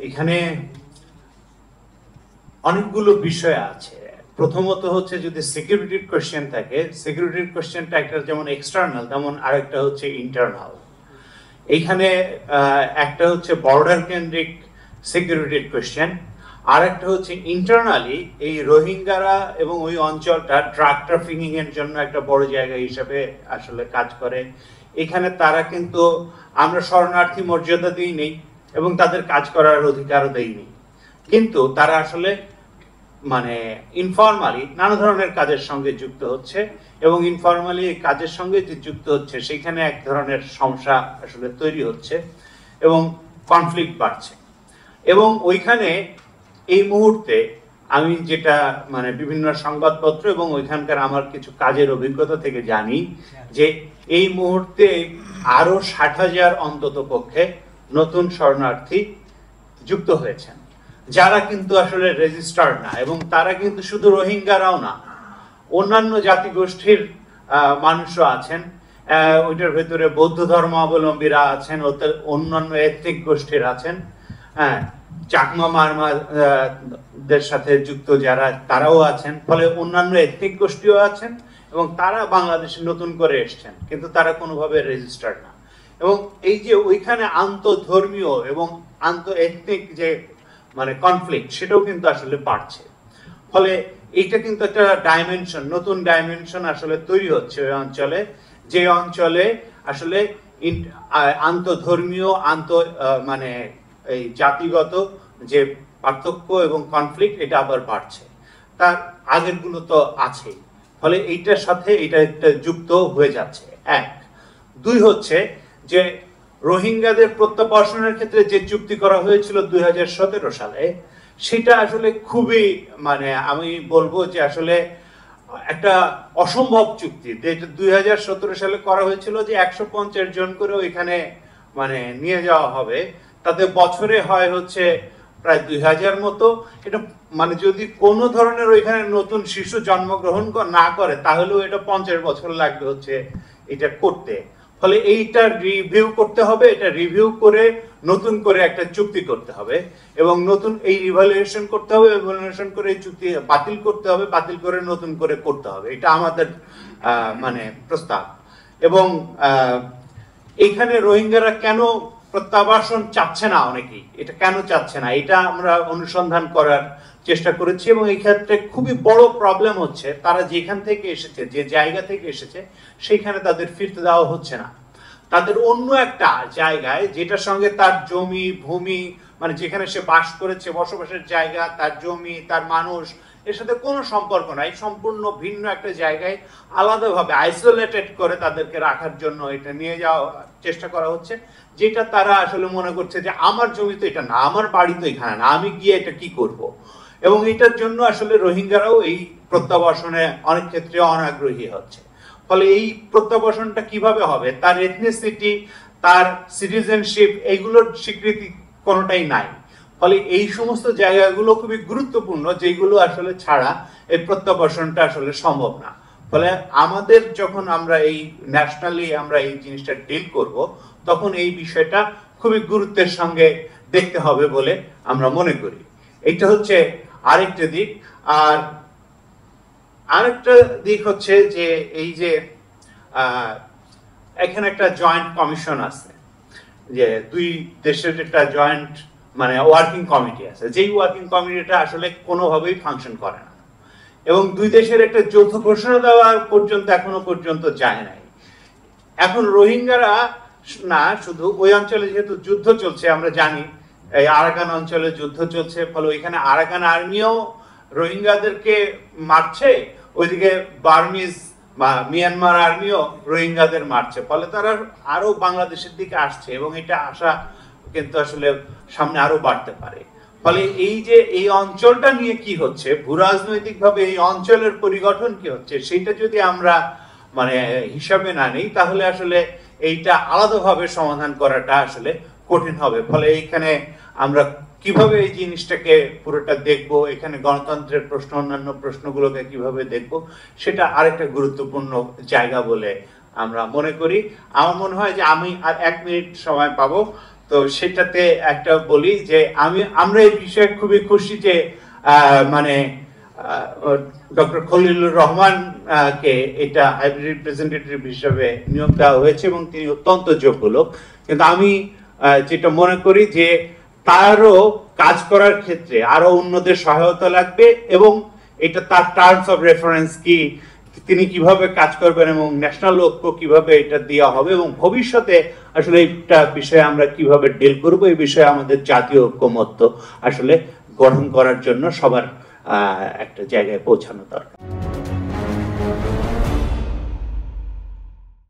এখানে অনেকগুলো বিষয় আছে। প্রথমত হচ্ছে যদি সিকিউরিটির কোশ্চেন থাকে, সিকিউরিটির কোশ্চেনটা একটা যেমন এক্সটার্নাল তেমন আরেকটা হচ্ছে ইন্টারনাল। এইখানে একটা হচ্ছে বর্ডার কেন্দ্রিক সিকিউরিটির কোশ্চেন, আর একটা হচ্ছে ইন্টারনালি এই রোহিঙ্গারা এবং ওই অঞ্চলটা ড্রাগ ট্রাফিকিং এর জন্য একটা বড় জায়গা হিসেবে আসলে কাজ করে। এখানে তারা কিন্তু আমরা শরণার্থী মর্যাদা দিই নেই এবং তাদের কাজ করার অধিকারও দেইনি, কিন্তু তারা আসলে মানে ইনফরমালি নানা ধরনের কাজের সঙ্গে যুক্ত হচ্ছে এবং ইনফরমালি এই কাজের সঙ্গে যে যুক্ত হচ্ছে সেখানে এক ধরনের সমস্যা আসলে তৈরি হচ্ছে এবং কনফ্লিক্ট বাড়ছে। এবং ওইখানে এই মুহূর্তে আমি যেটা মানে বিভিন্ন সংবাদপত্র এবং ওইখানকার আমার কিছু কাজের অভিজ্ঞতা থেকে জানি যে এই মুহূর্তে আরো 60,000 অন্তত পক্ষে নতুন শরণার্থী যুক্ত হয়েছেন, যারা কিন্তু আসলে রেজিস্টার্ড না, এবং তারা কিন্তু শুধু রোহিঙ্গারাও না, অন্যান্য জাতিগোষ্ঠীর মানুষও আছেন। ওইটার ভেতরে বৌদ্ধ ধর্মাবলম্বীরা আছেন, অন্যান্য এথনিক গোষ্ঠীর আছেন, হ্যাঁ, চাকমা মারমাদের সাথে যুক্ত যারা তারাও আছেন। ফলে অন্যান্য এথনিক গোষ্ঠীও আছেন এবং তারা বাংলাদেশে নতুন করে এসছেন, কিন্তু তারা কোনোভাবে রেজিস্টার্ড না। এবং এই যে ওইখানে আন্তঃধর্মীয় এবং আন্তঃ এথনিক যে মানে কনফ্লিক্ট, সেটাও কিন্তু আসলে বাড়ছে। ফলে এইটা কিন্তু একটা ডাইমেনশন, নতুন ডাইমেনশন আসলে তৈরি হচ্ছে ওই অঞ্চলে, যে অঞ্চলে আসলে আন্তঃধর্মীয় মানে এই জাতিগত যে পার্থক্য এবং কনফ্লিক্ট এটা আবার বাড়ছে, তার আগের গুলো তো আছেই। ফলে এইটার সাথে এটা একটা যুক্ত হয়ে যাচ্ছে। এক, দুই হচ্ছে যে রোহিঙ্গাদের প্রত্যাবাসনের ক্ষেত্রে যে চুক্তি করা হয়েছিল 2017 সালে, সেটা আসলে খুবই মানে আমি বলবো যে আসলে একটা অসম্ভব চুক্তি। 2017 সালে করা হয়েছিল যে 150 জন করে ওইখানে মানে নিয়ে যাওয়া হবে, তাতে বছরে হয় হচ্ছে প্রায় 2000 মতো। এটা মানে যদি কোনো ধরনের ওইখানে নতুন শিশু জন্মগ্রহণ না করে তাহলেও এটা 50 বছর লাগবে হচ্ছে এটা করতে। ফলে এইটা রিভিউ করতে হবে, এটা রিভিউ করে নতুন করে একটা চুক্তি করতে হবে এবং নতুন এই ইভালুয়েশন করতে হবে, ইভালুয়েশন করে এই চুক্তি বাতিল করতে হবে, বাতিল করে নতুন করে করতে হবে। এটা আমাদের মানে প্রস্তাব। এবং এইখানে রোহিঙ্গারা কেন প্রত্যাবাসন চাচ্ছে না, অনেকেই এটা কেন চাচ্ছে না এটা আমরা অনুসন্ধান করার চেষ্টা করেছি। এবং এই ক্ষেত্রে খুবই বড় প্রবলেম হচ্ছে তারা যেখান থেকে এসেছে, যে জায়গা থেকে এসেছে, সেখানে তাদের ফিরতে দেওয়া হচ্ছে না। তাদের অন্য একটা জায়গায়, যেটার সঙ্গে তার জমি ভূমি মানে যেখানে সে বাস করেছে, বসবাসের জায়গা, তার জমি, তার মানুষ, এর সাথে কোনো সম্পর্ক নাই, সম্পূর্ণ ভিন্ন একটা জায়গায় আলাদাভাবে আইসোলেটেড করে তাদেরকে রাখার জন্য এটা নিয়ে যাওয়ার চেষ্টা করা হচ্ছে, যেটা তারা আসলে মনে করছে যে আমার জমি তো এটা না, আমার বাড়ি তো এখানে না, আমি গিয়ে এটা কি করব। এবং এটার জন্য আসলে রোহিঙ্গারাও এই প্রত্যাবাসনে অনেক ক্ষেত্রে অনাগ্রহী হচ্ছে। ফলে এই প্রত্যাবাসনটা কিভাবে হবে, তার এথনিসিটি, তার সিটিজেনশিপ, এইগুলোর স্বীকৃতি কোনোটাই নাই। ফলে এই সমস্ত জায়গাগুলো খুবই গুরুত্বপূর্ণ, যেগুলো আসলে ছাড়া এই প্রত্যাবাসনটা আসলে সম্ভব না। ফলে আমাদের যখন আমরা এই ন্যাশনালি আমরা এই জিনিসটা ডিল করব, তখন এই বিষয়টা খুবই গুরুত্বের সঙ্গে দেখতে হবে বলে আমরা মনে করি। এটা হচ্ছে আরেকটা দিক। আর আরেকটা দিক হচ্ছে যে এই যে এখানে একটা জয়েন্ট কমিশন আছে, যে দুই দেশের একটা জয়েন্ট মানে ওয়ার্কিং কমিটি আছে, যেই ওয়ার্কিং কমিটিটা আসলে কোনোভাবেই ফাংশন করে না এবং দুই দেশের একটা যৌথ ঘোষণা দেওয়ার পর্যন্ত এখনো পর্যন্ত যায় নাই। এখন রোহিঙ্গারা না শুধু ওই অঞ্চলে, যেহেতু যুদ্ধ চলছে, আমরা জানি এই আরাকান অঞ্চলে যুদ্ধ চলছে, ফলে ওইখানে আরাকান আর্মিও রোহিঙ্গাদেরকে মারছে, ওইদিকে বার্মিজ বা মিয়ানমার আর্মিও রোহিঙ্গাদের মারছে। ফলে তারা আরো বাংলাদেশের দিকে আসছে এবং এটা আসা কিন্তু আসলে সামনে আরো বাড়তে পারে। ফলে এই যে এই অঞ্চলটা নিয়ে কি হচ্ছে, ভূরাজনৈতিক ভাবে এই অঞ্চলের পরিগঠন কি হচ্ছে, সেটা যদি আমরা মানে হিসাবে না নেই, তাহলে আসলে এইটা আলাদাভাবে সমাধান করাটা আসলে কঠিন হবে। ফলে এইখানে আমরা কিভাবে এই জিনিসটাকে পুরোটা দেখবো, এখানে গণতন্ত্রের প্রশ্ন, অন্যান্য প্রশ্নগুলোকে কিভাবে দেখবো, সেটা আরেকটা গুরুত্বপূর্ণ জায়গা বলে আমরা মনে করি। আমার মনে হয় যে আমি আর 1 মিনিট সময় পাবো, তো সেটাতে একটা বলি যে আমরা এই বিষয়ে খুবই খুশি যে মানে ডক্টর খলিলুর রহমান কে এটা হাইব্রিড রিপ্রেজেন্টেটিভ হিসেবে নিয়োগ দেওয়া হয়েছে এবং তিনি অত্যন্ত যোগ্য লোক। কিন্তু আমি যেটা মনে করি যে তারও কাজ করার ক্ষেত্রে আরো অন্যদের সহায়তা লাগবে এবং এটা তার টার্মস অফ রেফারেন্স কি, তিনি কিভাবে কাজ করবেন এবং ন্যাশনাল ঐক্য কিভাবে এটা দেওয়া হবে এবং ভবিষ্যতে আসলে এইটা বিষয়ে আমরা কিভাবে ডিল করব, এই বিষয়ে আমাদের জাতীয় ঐক্যমত্য আসলে গঠন করার জন্য সবার একটা জায়গায় পৌঁছানো দরকার।